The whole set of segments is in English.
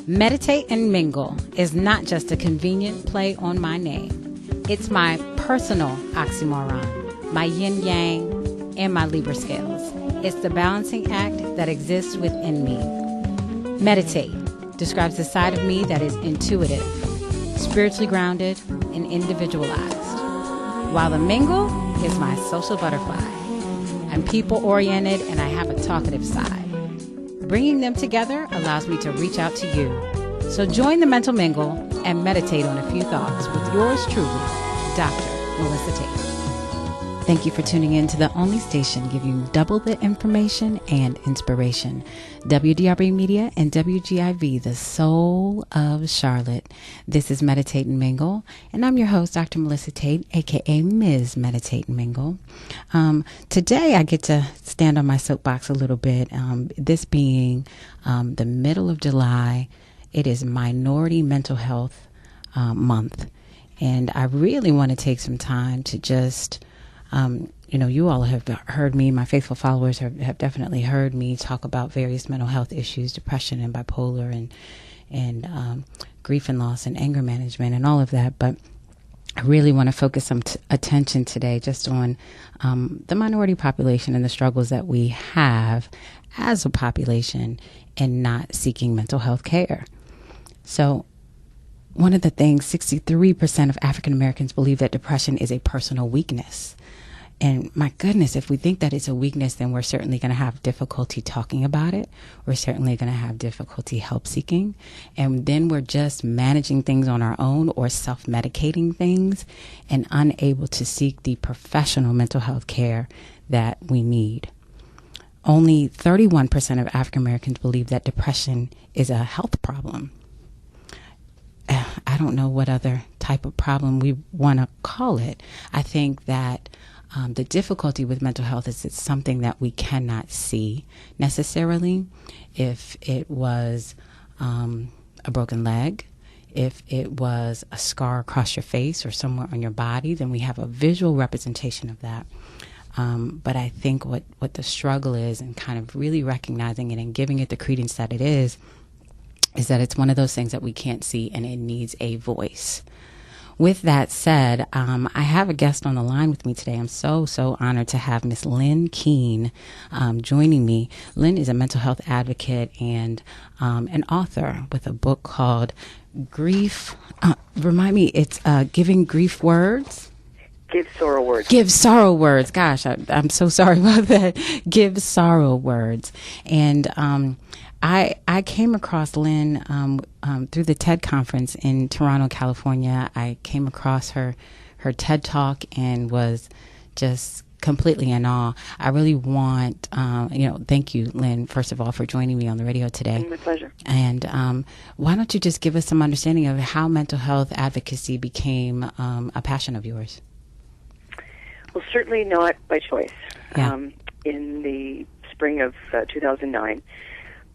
Meditate and mingle is not just a convenient play on my name. It's my personal oxymoron, my yin-yang, and my Libra scales. It's the balancing act that exists within me. Meditate describes the side of me that is intuitive, spiritually grounded, and individualized. While the mingle is my social butterfly. I'm people-oriented and I have a talkative side. Bringing them together allows me to reach out to you. So join the mental mingle and meditate on a few thoughts with yours truly, Dr. Melissa Tate. Thank you for tuning in to the only station giving you double the information and inspiration. WDRB Media and WGIV, the soul of Charlotte. This is Meditate and Mingle, and I'm your host, Dr. Melissa Tate, aka Ms. Meditate and Mingle. Today I get to stand on my soapbox a little bit. This being the middle of July, it is Minority Mental Health Month, and I really want to take some time to just you all have heard me, my faithful followers have definitely heard me talk about various mental health issues, depression and bipolar and grief and loss and anger management and all of that. But I really want to focus some attention today just on the minority population and the struggles that we have as a population in not seeking mental health care. So one of the things, 63% of African Americans believe that depression is a personal weakness. And my goodness, if we think that it's a weakness, then we're certainly going to have difficulty talking about it. We're certainly going to have difficulty help seeking. And then we're just managing things on our own or self-medicating things and unable to seek the professional mental health care that we need. Only 31% of African Americans believe that depression is a health problem. I don't know what other type of problem we want to call it. I think that the difficulty with mental health is it's something that we cannot see necessarily. If it was a broken leg, if it was a scar across your face or somewhere on your body, then we have a visual representation of that. But I think what the struggle is, and kind of really recognizing it and giving it the credence that it is that it's one of those things that we can't see and it needs a voice. With that said, I have a guest on the line with me today. I'm so honored to have Miss Lynn Keane joining me. Lynn is a mental health advocate and an author with a book called Grief. It's Giving Grief Words. Give Sorrow Words. Give Sorrow Words. Gosh, I'm so sorry about that. Give Sorrow Words. And I came across Lynn through the TED conference in Toronto, California. I came across her TED Talk and was just completely in awe. I really want, thank you, Lynn, first of all, for joining me on the radio today. My pleasure. And why don't you just give us some understanding of how mental health advocacy became a passion of yours? Well, certainly not by choice. Yeah. In the spring of 2009,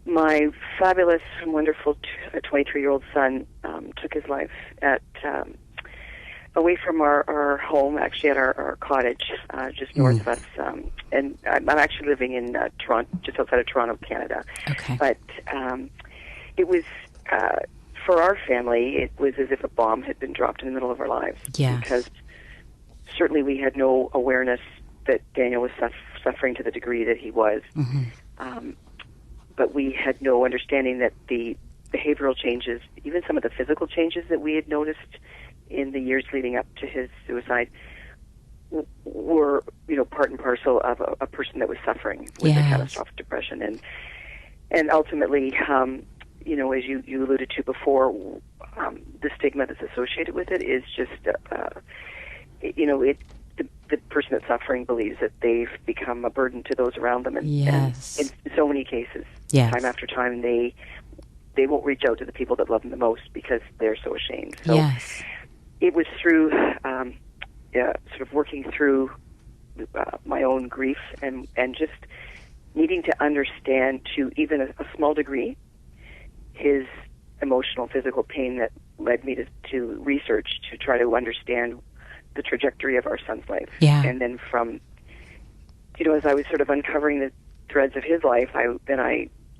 my fabulous and wonderful 23-year-old son took his life at away from our home, actually at our cottage just north of us. And I'm actually living in Toronto, just outside of Toronto, Canada. Okay. But it was, for our family, it was as if a bomb had been dropped in the middle of our lives. Yeah. Because certainly we had no awareness that Daniel was suffering to the degree that he was. Mm-hmm. But we had no understanding that the behavioral changes, even some of the physical changes that we had noticed in the years leading up to his suicide, were, part and parcel of a person that was suffering with a catastrophic depression. And ultimately, as you alluded to before, the stigma that's associated with it is just, the person that's suffering believes that they've become a burden to those around them, and in so many cases, time after time, they won't reach out to the people that love them the most because they're so ashamed. So it was through sort of working through my own grief and just needing to understand to even a small degree his emotional, physical pain that led me to research to try to understand the trajectory of our son's life. Yeah. And then from, as I was sort of uncovering the threads of his life, I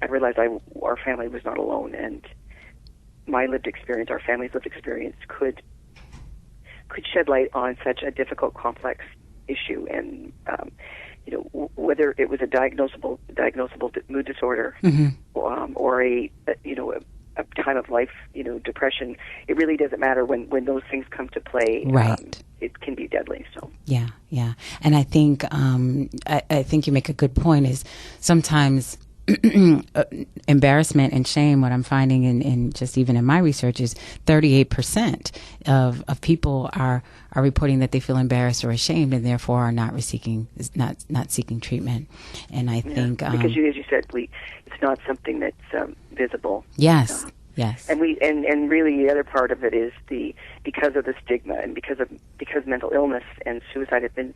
I realized our family was not alone, and my lived experience, our family's lived experience, could shed light on such a difficult, complex issue. And whether it was a diagnosable mood disorder, or a time of life, depression, it really doesn't matter when those things come to play. Right. It can be deadly. So yeah, and I think I think you make a good point. Is sometimes embarrassment and shame. What I'm finding in just even in my research is 38% of people are reporting that they feel embarrassed or ashamed, and therefore are not seeking treatment. And I think because as you said, it's not something that's visible. Yes. Yes. And and really the other part of it is because of the stigma, and because mental illness and suicide have been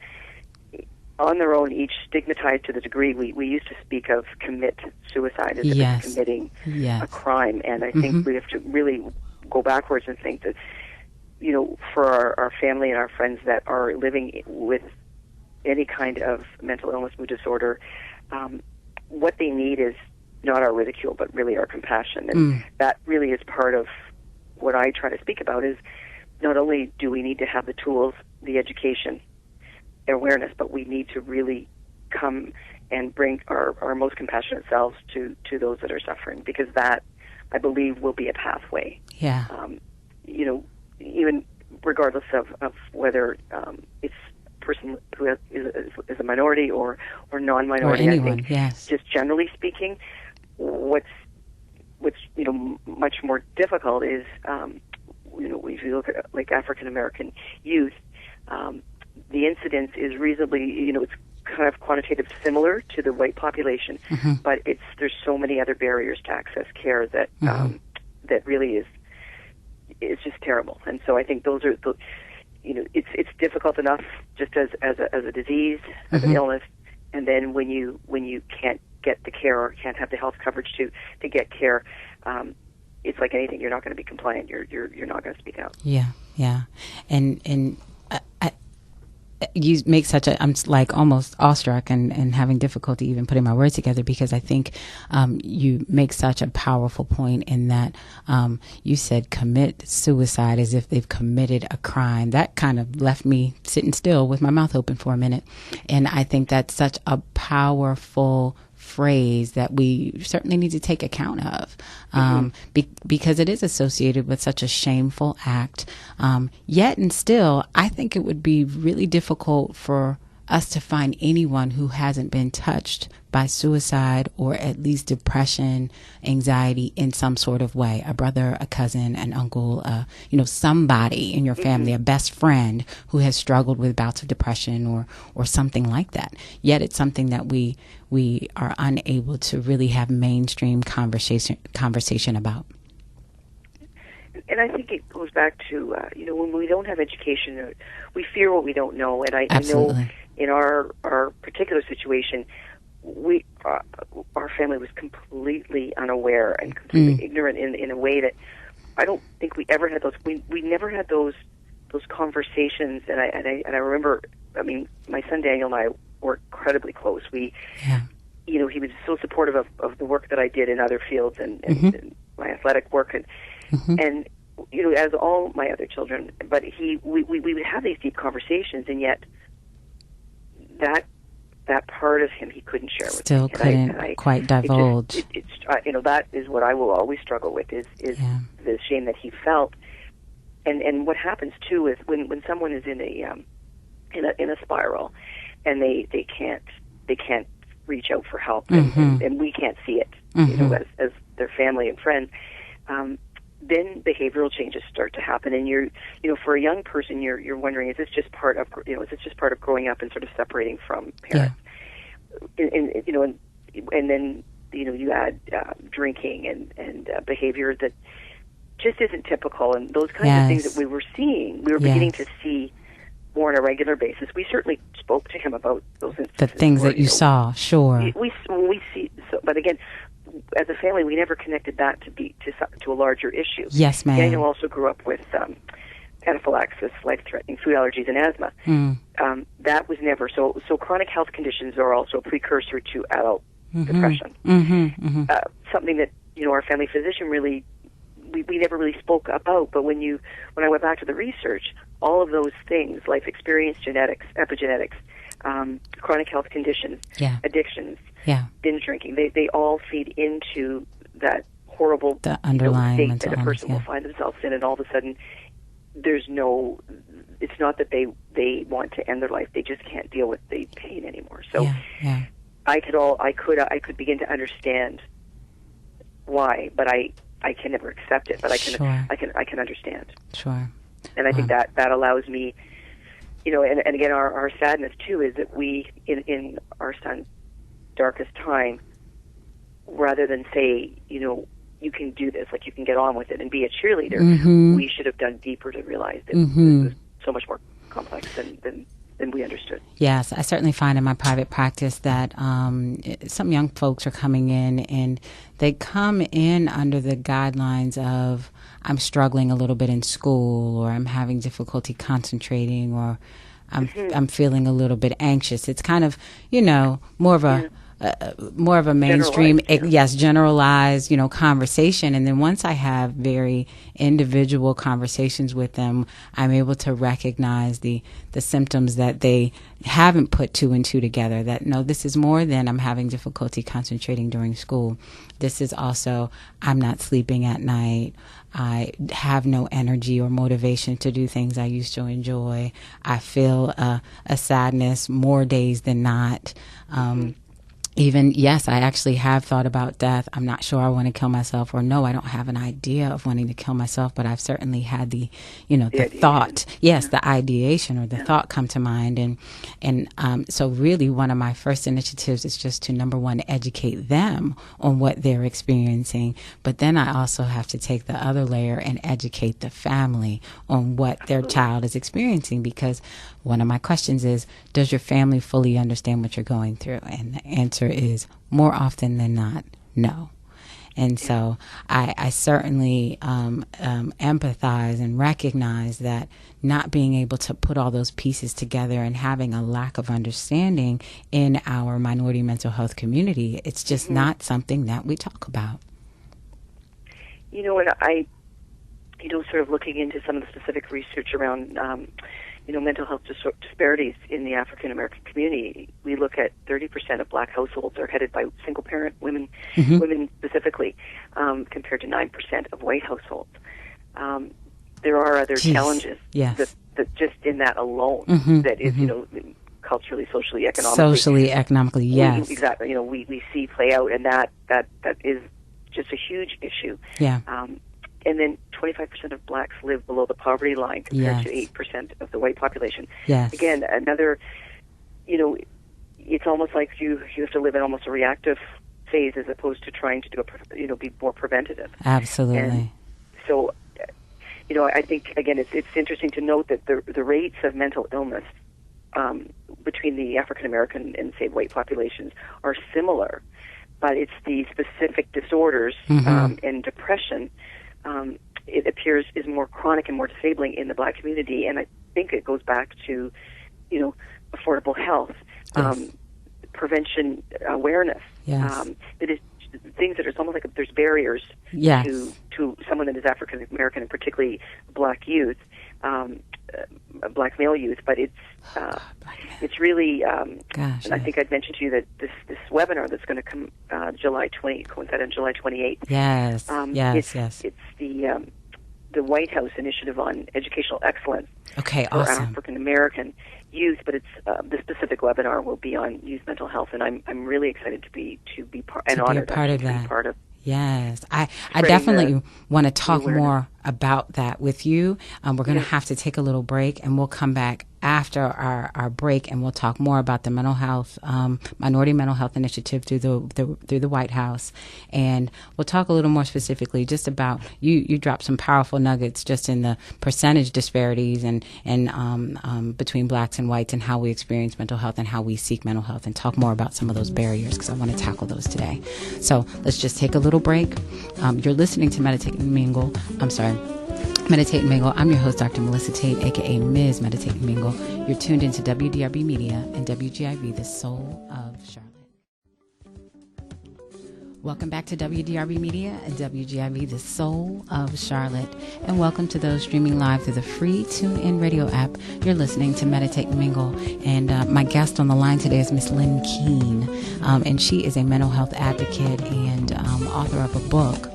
on their own each stigmatized to the degree we used to speak of commit suicide as if it's committing a crime. And I think we have to really go backwards and think that, for our family and our friends that are living with any kind of mental illness, mood disorder, what they need is not our ridicule, but really our compassion. And that really is part of what I try to speak about, is not only do we need to have the tools, the education, awareness, but we need to really come and bring our most compassionate selves to those that are suffering, because that, I believe, will be a pathway. Yeah. Even regardless of whether it's a person who is a minority or non-minority. Or anyone, I think, yes. just generally speaking, what's much more difficult is, if you look at like African American youth, the incidence is reasonably, it's kind of quantitative similar to the white population, but there's so many other barriers to access care that that really is just terrible. And so I think those are it's difficult enough just as a disease, as an illness, and then when you can't get the care or can't have the health coverage to get care, it's like anything. You're not going to be compliant. You're not going to speak out. Yeah, and you make I'm like almost awestruck and having difficulty even putting my words together, because I think you make such a powerful point in that you said commit suicide as if they've committed a crime. That kind of left me sitting still with my mouth open for a minute. And I think that's such a powerful phrase that we certainly need to take account of, because it is associated with such a shameful act. Yet and still, I think it would be really difficult for us to find anyone who hasn't been touched by suicide or at least depression, anxiety in some sort of way. A brother, a cousin, an uncle, somebody in your family, a best friend who has struggled with bouts of depression or something like that. Yet it's something that we are unable to really have mainstream conversation about. And I think it goes back to, when we don't have education, we fear what we don't know. And I know in our particular situation, our family was completely unaware and completely ignorant in a way that I don't think we ever had those. We never had those conversations. And I remember, my son Daniel and I were incredibly close. He was so supportive of the work that I did in other fields and my athletic work and as all my other children. But we would have these deep conversations, and yet that part of him he couldn't share with me. Still couldn't quite divulge. That is what I will always struggle with is the shame that he felt, and what happens too is when someone is in a spiral, and they can't reach out for help, and we can't see it, as their family and friends. Then behavioral changes start to happen, and for a young person, you're wondering, is this just part of growing up and sort of separating from parents? Yeah. And then you add drinking and behavior that just isn't typical, and those kinds of things that we were beginning to see more on a regular basis. We certainly spoke to him about those instances. The things that you saw, sure. We see, but again, as a family, we never connected that to a larger issue. Yes, ma'am. Daniel also grew up with anaphylaxis, life-threatening food allergies, and asthma. That was never so. Chronic health conditions are also a precursor to adult depression. something that, our family physician really, we never really spoke about. But when I went back to the research, all of those things, life experience, genetics, epigenetics, chronic health conditions, addictions, binge drinking, they all feed into that horrible the underlying state mental that a person will find themselves in, and all of a sudden it's not that they want to end their life, they just can't deal with the pain anymore. So I could begin to understand why, but I can never accept it, but I can understand. Sure. And I think that allows me, and again, our sadness too is that we, in our son's darkest time, rather than say, you can do this, like you can get on with it and be a cheerleader, we should have done deeper to realize that this was so much more complex than we understood. Yes, I certainly find in my private practice that some young folks are coming in, and they come in under the guidelines of, I'm struggling a little bit in school, or I'm having difficulty concentrating, or I'm feeling a little bit anxious. It's kind of, more of a mainstream, generalized, conversation. And then once I have very individual conversations with them, I'm able to recognize the symptoms that they haven't put two and two together, that no, this is more than I'm having difficulty concentrating during school. This is also, I'm not sleeping at night. I have no energy or motivation to do things I used to enjoy. I feel a sadness more days than not. Even, yes, I actually have thought about death. I'm not sure I want to kill myself, or no, I don't have an idea of wanting to kill myself, but I've certainly had the thought, the ideation or the thought come to mind. And so really one of my first initiatives is just to, number one, educate them on what they're experiencing. But then I also have to take the other layer and educate the family on what their child is experiencing, because one of my questions is, does your family fully understand what you're going through? And the answer is more often than not, no. And so I certainly empathize and recognize that not being able to put all those pieces together and having a lack of understanding in our minority mental health community, it's just not something that we talk about. And I, sort of looking into some of the specific research around mental health disparities in the African American community, we look at 30% of black households are headed by single parent women, women specifically, compared to 9% of white households. There are other challenges that just in that alone, that is, culturally, socially, economically. Yes. Exactly. We see play out, and that is just a huge issue. Yeah. And then 25% of blacks live below the poverty line compared to 8% of the white population. Yes. Again, another, it's almost like you have to live in almost a reactive phase as opposed to trying to be more preventative. Absolutely. And so, I think, again, it's interesting to note that the rates of mental illness between the African American and, say, white populations are similar, but it's the specific disorders and depression it appears is more chronic and more disabling in the black community, and I think it goes back to, affordable health, prevention awareness. It is things that are almost like there's barriers to someone that is African American, and particularly black youth, black male youth. But it's really. And I think I'd mentioned to you that this webinar that's going to come coincide on July 28th. Yes. It's the White House Initiative on Educational Excellence for African American youth, but it's the specific webinar will be on youth mental health, and I'm really excited to be part of that. Yes, I definitely want to talk more about that with you. We're going to have to take a little break, and we'll come back after our break, and we'll talk more about the mental health, minority mental health initiative through the White House, and we'll talk a little more specifically just about you dropped some powerful nuggets just in the percentage disparities and between blacks and whites, and how we experience mental health and how we seek mental health, and talk more about some of those barriers, because I want to tackle those today. So let's just take a little break. You're listening to Meditate and Mingle. Meditate and Mingle. I'm your host, Dr. Melissa Tate, a.k.a. Ms. Meditate and Mingle. You're tuned into WDRB Media and WGIV, the soul of Charlotte. Welcome back to WDRB Media and WGIV, the soul of Charlotte. And welcome to those streaming live through the free TuneIn radio app. You're listening to Meditate and Mingle. And my guest on the line today is Miss Lynn Keane. And she is a mental health advocate and author of a book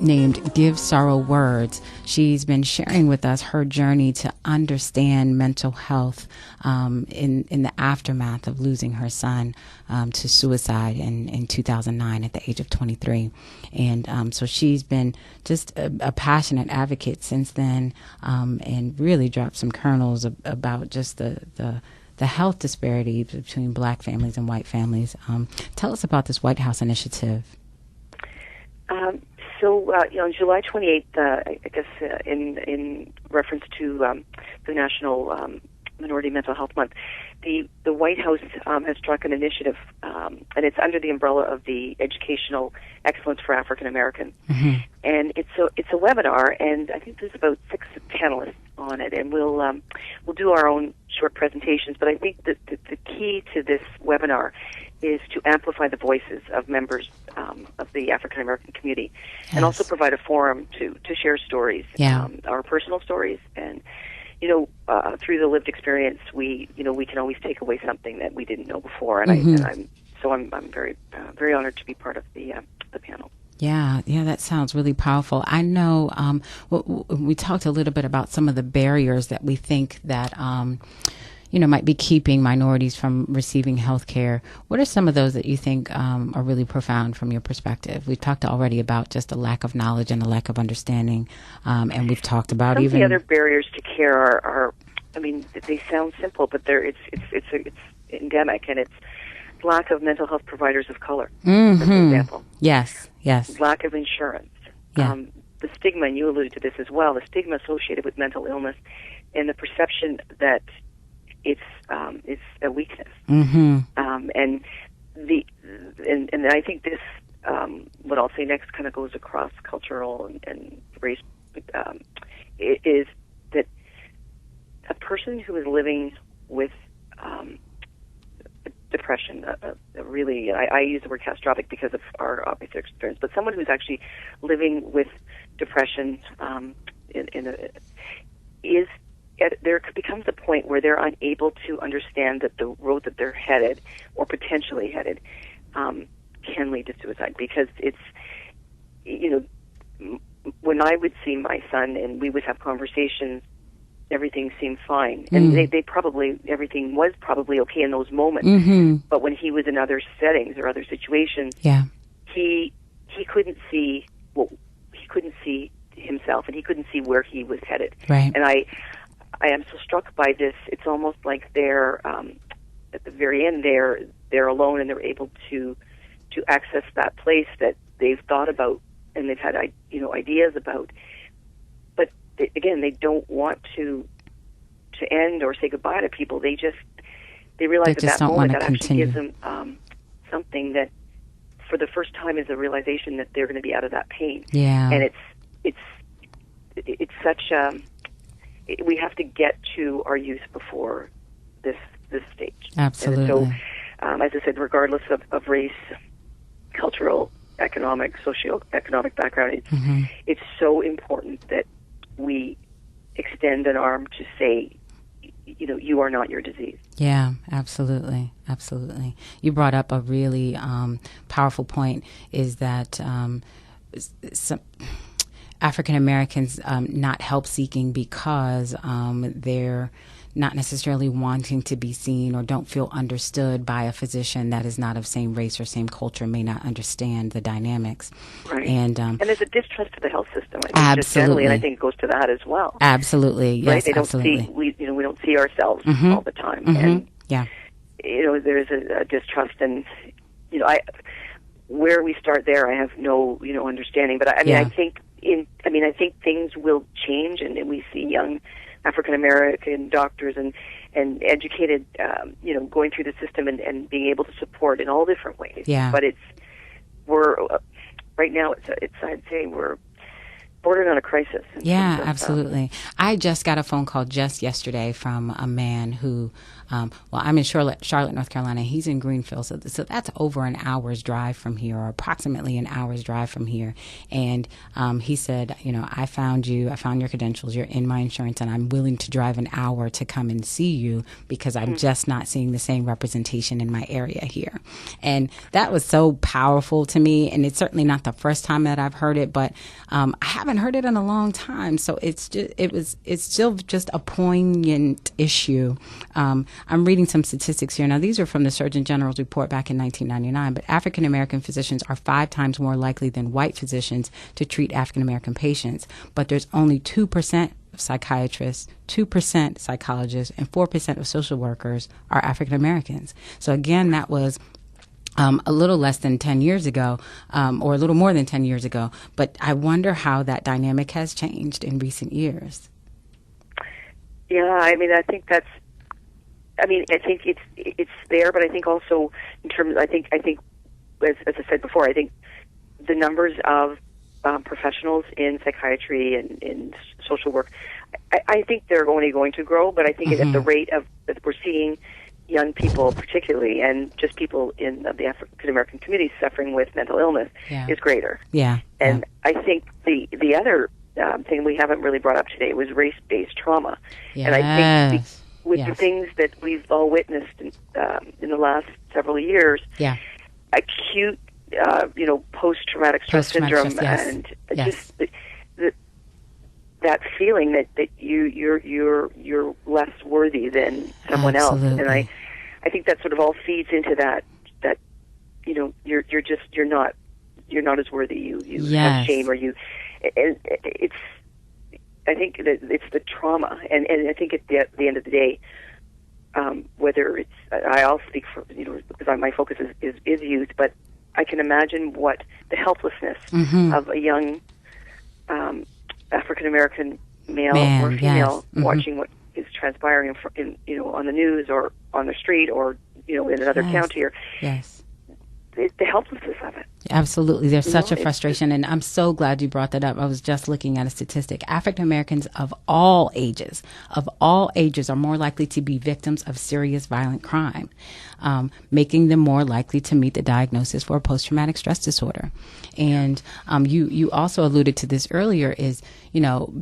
named Give Sorrow Words. She's been sharing with us her journey to understand mental health in the aftermath of losing her son to suicide in 2009 at the age of 23. And so she's been just a passionate advocate since then, and really dropped some kernels about just the health disparity between black families and white families. Tell us about this White House initiative. So, on July 28th, I guess in reference to the National Minority Mental Health Month, the White House has struck an initiative, and it's under the umbrella of the Educational Excellence for African Americans. Mm-hmm. And it's a webinar, and I think there's about 6 panelists on it, and we'll do our own short presentations. But I think that the key to this webinar is to amplify the voices of members of the African American community, yes, and also provide a forum to share stories, our personal stories, and through the lived experience, we can always take away something that we didn't know before, and mm-hmm. I'm very very honored to be part of the panel. Yeah, that sounds really powerful. I know we talked a little bit about some of the barriers that we think that might be keeping minorities from receiving health care. What are some of those that you think are really profound from your perspective? We've talked already about just a lack of knowledge and a lack of understanding, and we've talked about some even of the other barriers to care are they sound simple, but it's endemic, and it's lack of mental health providers of color, mm-hmm. for example. Yes. Lack of insurance. Yeah. The stigma, and you alluded to this as well, the stigma associated with mental illness and the perception that it's a weakness. Mm-hmm. And I think this, what I'll say next kind of goes across cultural and race, is that a person who is living with depression, really, I use the word catastrophic because of our obvious experience, but someone who's actually living with depression there becomes a point where they're unable to understand that the road that they're headed, or potentially headed, can lead to suicide. Because it's, when I would see my son and we would have conversations, everything seemed fine. And everything was probably okay in those moments. Mm-hmm. But when he was in other settings or other situations, he couldn't see, he couldn't see himself, and he couldn't see where he was headed. Right. And I am so struck by this. It's almost like they're at the very end they're alone, and they're able to access that place that they've thought about and they've had ideas about. But again, they don't want to end or say goodbye to people. They realize at that moment that actually gives them something that, for the first time, is a realization that they're going to be out of that pain. Yeah. And it's such a we have to get to our youth before this stage. Absolutely. And so, as I said, regardless of race, cultural, economic, socioeconomic background, it's so important that we extend an arm to say, you are not your disease. Yeah, absolutely. You brought up a really powerful point, is that some African Americans not help seeking because they're not necessarily wanting to be seen or don't feel understood by a physician that is not of same race or same culture, may not understand the dynamics. Right. And there's a distrust of the health system, I think, absolutely. just generally, and I think it goes to that as well. Absolutely. Yes, right? They don't absolutely. we don't see ourselves all the time. And there's a distrust, and where we start there, I have no understanding. But I think I think things will change, and we see young African American doctors and educated, going through the system and being able to support in all different ways. Yeah. But right now I'd say we're bordering on a crisis. Yeah, absolutely. I just got a phone call just yesterday from a man who well, I'm in Charlotte, North Carolina. He's in Greenfield. So that's over an hour's drive from here, or approximately an hour's drive from here. And he said, I found your credentials, you're in my insurance, and I'm willing to drive an hour to come and see you because I'm just not seeing the same representation in my area here. And that was so powerful to me. And it's certainly not the first time that I've heard it, but I haven't heard it in a long time. So it's still just a poignant issue. I'm reading some statistics here. Now, these are from the Surgeon General's report back in 1999, but African American physicians are 5 times more likely than white physicians to treat African American patients, but there's only 2% of psychiatrists, 2% psychologists, and 4% of social workers are African Americans. So again, that was a little less than 10 years ago, or a little more than 10 years ago. But I wonder how that dynamic has changed in recent years. Yeah, I think it's there, but I think also in terms, I think as I said before, I think the numbers of professionals in psychiatry and in social work, I think they're only going to grow, but I think at the rate of that we're seeing young people particularly, and just people in the African American community suffering with mental illness is greater. Yeah. And I think the other thing we haven't really brought up today was race-based trauma. Yes. And I think with the things that we've all witnessed in the last several years, acute, post-traumatic stress syndrome, and just that feeling that you're less worthy than someone else, and I think that sort of all feeds into that you're not as worthy. You have shame, or you. I think that it's the trauma, and I think at the end of the day, whether it's I'll speak for because my focus is youth, but I can imagine what the helplessness of a young African American male or female watching what is transpiring on the news or on the street or in another county, or the helplessness of it. Absolutely. There's such a frustration, and I'm so glad you brought that up. I was just looking at a statistic. African Americans of all ages are more likely to be victims of serious violent crime, making them more likely to meet the diagnosis for a post-traumatic stress disorder. And you also alluded to this earlier, is,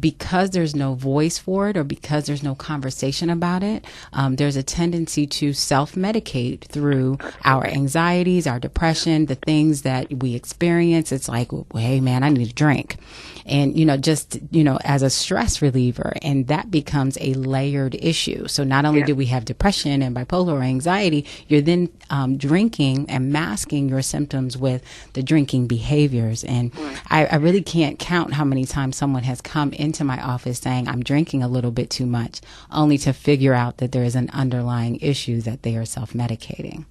because there's no voice for it, or because there's no conversation about it, there's a tendency to self-medicate through our anxieties, our depression, the things that we experience. It's like, well, hey man, I need a drink. And, as a stress reliever, and that becomes a layered issue. So not only do we have depression and bipolar or anxiety, you're then drinking and masking your symptoms with the drinking behaviors. And I really can't count how many times someone has come into my office saying, I'm drinking a little bit too much, only to figure out that there is an underlying issue that they are self-medicating.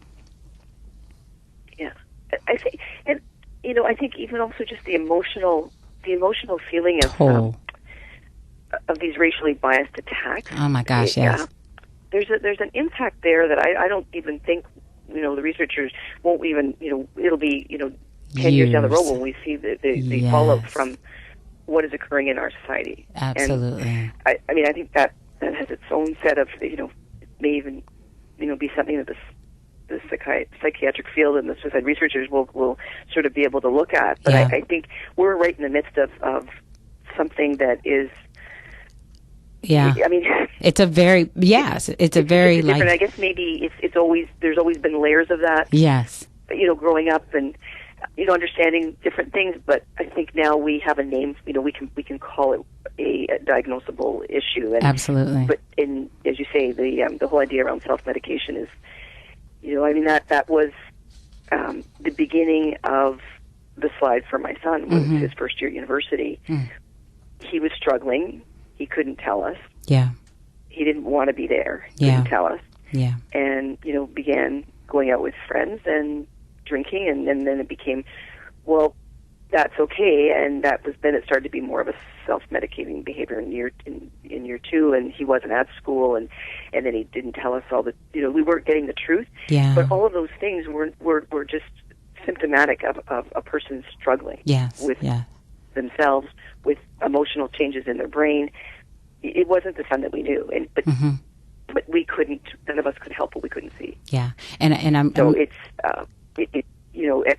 Yeah. I think, and, I think even also just the emotional feeling of these racially biased attacks. Oh my gosh, yes. There's an impact there that I don't even think the researchers won't even it'll be 10 years down the road when we see the fallout from what is occurring in our society. Absolutely. And I think that has its own set of may even be something that the psychiatric field and the suicide researchers will sort of be able to look at. But I think we're right in the midst of something that is. Yeah. It's a very different. I guess maybe there's always been layers of that. Yes. Growing up and understanding different things, but I think now we have a name. We can call it a diagnosable issue. And, absolutely. But as you say, the whole idea around self-medication is. That was the beginning of the slide for my son. Was his first year at university. He was struggling. He couldn't tell us. Yeah. He didn't want to be there. He couldn't tell us. Yeah. And began going out with friends and drinking, and then it became, well, that's okay. And then it started to be more of a self-medicating behavior in year 2, and he wasn't at school, and then he didn't tell us all the, we weren't getting the truth. Yeah. But all of those things were just symptomatic of a person struggling with themselves, with emotional changes in their brain. It wasn't the son that we knew, but but we couldn't. None of us could help what we couldn't see. Yeah, and it's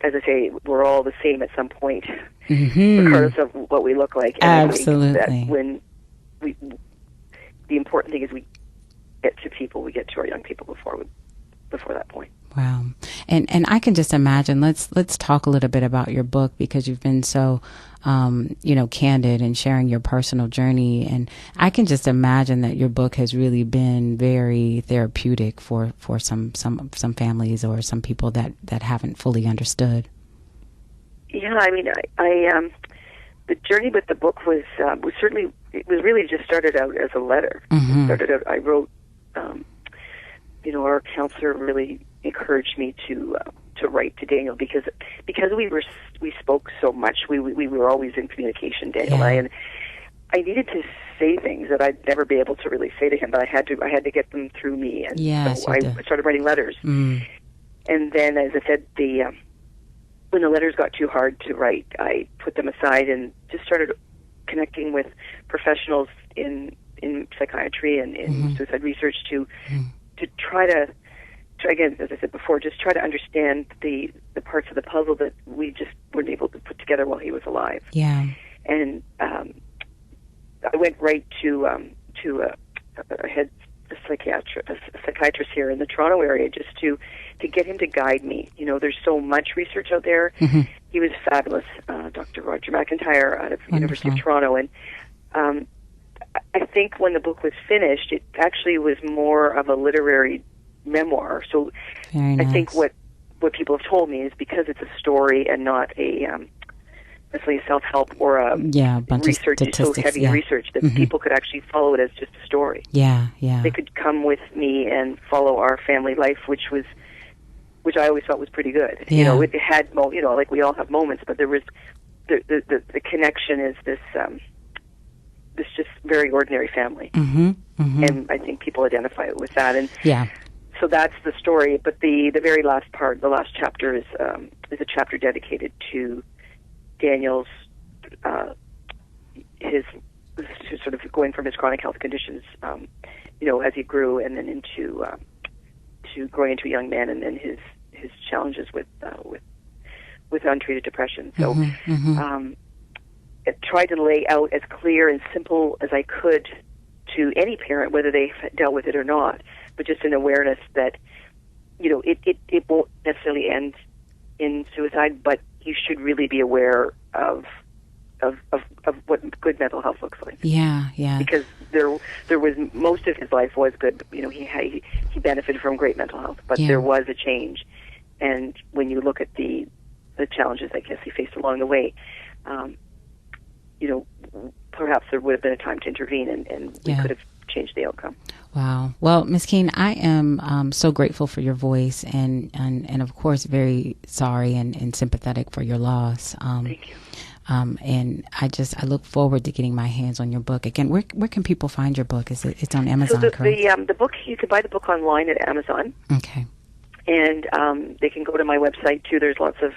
as I say, we're all the same at some point, regardless of what we look like. And absolutely. I think that when the important thing is we get to people, we get to our young people before that point. Wow. And I can just imagine, let's talk a little bit about your book, because you've been so, candid and sharing your personal journey. And I can just imagine that your book has really been very therapeutic for some families or some people that haven't fully understood. Yeah, I mean, I the journey with the book was really just started out as a letter. I wrote, our counselor really encouraged me to write to Daniel because we spoke so much. We were always in communication, Daniel and I, and I needed to say things that I'd never be able to really say to him, but I had to get them through me, and so I started writing letters. And then, as I said, when the letters got too hard to write, I put them aside and just started connecting with professionals in psychiatry and in suicide research to try to, again, as I said before, just try to understand the parts of the puzzle that we just weren't able to put together while he was alive. Yeah. And I went right to a psychiatrist here in the Toronto area just to get him to guide me. There's so much research out there. He was fabulous, Dr. Roger McIntyre out of University of Toronto. And I think when the book was finished, it actually was more of a literary memoir. So very nice. I think what people have told me is because it's a story and not necessarily self-help or a bunch research, of so heavy research, that people could actually follow it as just a story. Yeah. They could come with me and follow our family life, which I always thought was pretty good. Yeah. It had, like we all have moments, but there was the connection is this just very ordinary family. And I think people identify with that. And so that's the story. But the very last part, the last chapter is a chapter dedicated to Daniel's his sort of going from his chronic health conditions, as he grew, and then into to growing into a young man, and then his challenges with untreated depression. So I tried to lay out as clear and simple as I could to any parent, whether they dealt with it or not, but just an awareness that it won't necessarily end in suicide, but you should really be aware of what good mental health looks like. Yeah. Because there was, most of his life was good. He benefited from great mental health, but there was a change. And when you look at the challenges, I guess, he faced along the way, perhaps there would have been a time to intervene, and we could have changed the outcome. Wow. Well, Ms. Keane, I am so grateful for your voice, and of course very sorry and sympathetic for your loss. Thank you. And I look forward to getting my hands on your book. Again, where can people find your book? It's on Amazon, so correct? The book, you can buy the book online at Amazon. Okay. And they can go to my website too. There's lots of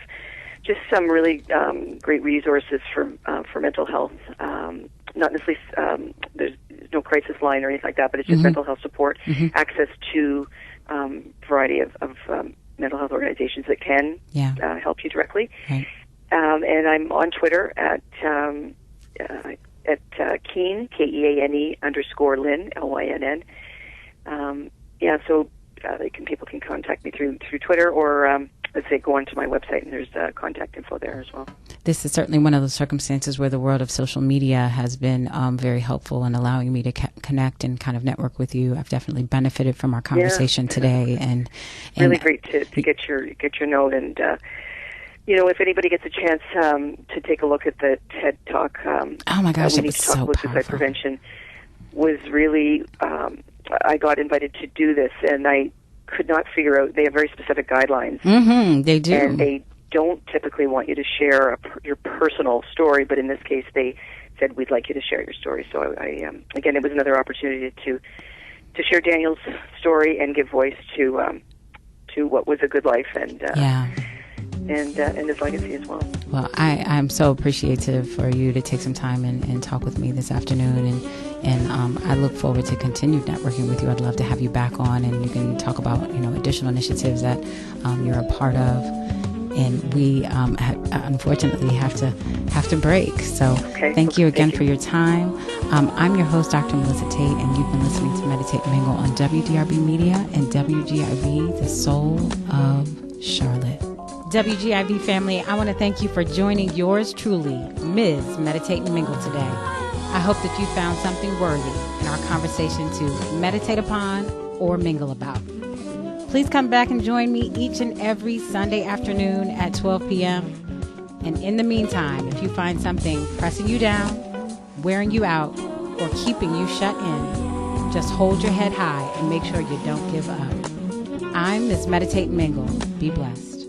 just some really great resources for mental health. Not necessarily there's no crisis line or anything like that, but it's just mental health support, access to variety of mental health organizations that can help you directly. Right. And I'm on Twitter at Keane, Keane _Lynn, LYNN. So people can contact me through Twitter, or let's say go onto my website and there's contact info there as well. This is certainly one of those circumstances where the world of social media has been very helpful in allowing me to connect and kind of network with you. I've definitely benefited from our conversation today, and really great to get your note. And if anybody gets a chance to take a look at the TED Talk, oh my gosh, we it need was to talk so about powerful. suicide prevention, was really I got invited to do this, and I could not figure out. They have very specific guidelines. They do, and they don't typically want you to share your personal story, but in this case, they said we'd like you to share your story. So I again, it was another opportunity to share Daniel's story and give voice to what was a good life, and and his legacy as well. Well, I'm so appreciative for you to take some time and talk with me this afternoon, and I look forward to continued networking with you. I'd love to have you back on, and you can talk about additional initiatives that you're a part of. And we unfortunately have to break. So thank you again for your time. I'm your host, Dr. Melissa Tate, and you've been listening to Meditate Mingle on WDRB Media and WGIV, the soul of Charlotte. WGIV family, I want to thank you for joining yours truly, Ms. Meditate and Mingle today. I hope that you found something worthy in our conversation to meditate upon or mingle about. Please come back and join me each and every Sunday afternoon at 12 p.m. And in the meantime, if you find something pressing you down, wearing you out, or keeping you shut in, just hold your head high and make sure you don't give up. I'm Ms. Meditate and Mingle. Be blessed.